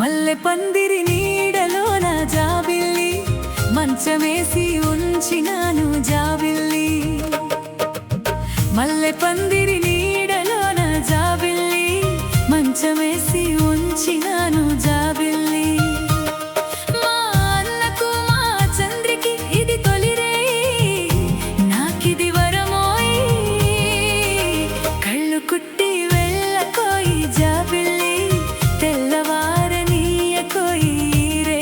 మల్లె పందిరి నీడలోన జాబిల్లి మంచమేసి ఉంచినాను జాబిల్లి మల్లె పందిరి నీడలోన జాబిల్లి మంచమేసి ఉంచినాను జాబిల్లి మా అన్నకు మా చంద్రికి ఇది తొలిరే నాకిది వరమోయి కళ్ళు కుట్టి వెళ్ళకోయి జాబిల్లి తెల్లవారనీయకోయి రే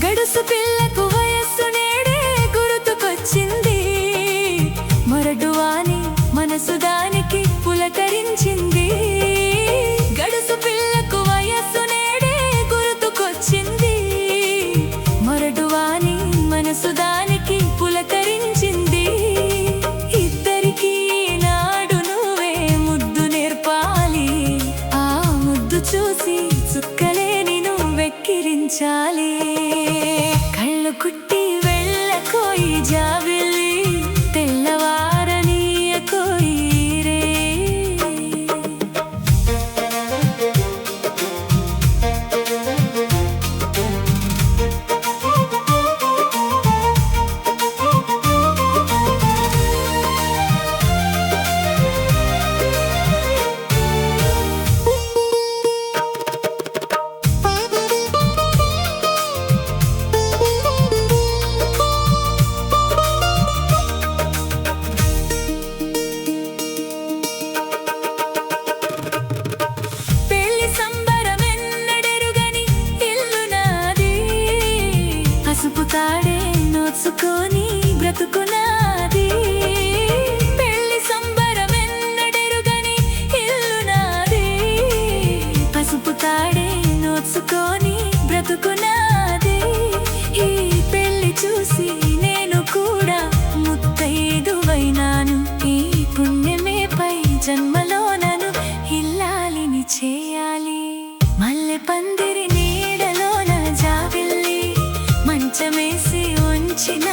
గడుసు పిల్లకు వయస్సు నేడే గుర్తుకొచ్చింది మొరటువాని మనసు దానికి పులకరించింది గడుసు పిల్లకు వయస్సు నేడే గుర్తుకొచ్చింది మొరటువాని మనసు దానికి పులకరించింది ఇద్దరికీ నాడు నువ్వే ముద్దు నేర్పాలి ఆ ముద్దు చూసి చుక్కలేని నువ్వెక్కిరించాలి కళ్ళు కుట్టి వెళ్ళకోయి జాబిల్లి తెల్లవారనీయకోయి రే తాడే నోచుకొని బ్రతుకునాది పెళ్లి సంబరమెన్నడెరుగని ఇల్లు నాది పసుపు తాడే నోచుకొని బ్రతుకునాది ఈ పెళ్లి చూసి నేను కూడా ముత్తైదువైనాను ఈ పుణ్యమే పై జన్మలోనను ఇల్లాలిని చేయాలి మల్లె పందిరి నీడలోన జాబిల్లి మంచమేసి ఉంచిన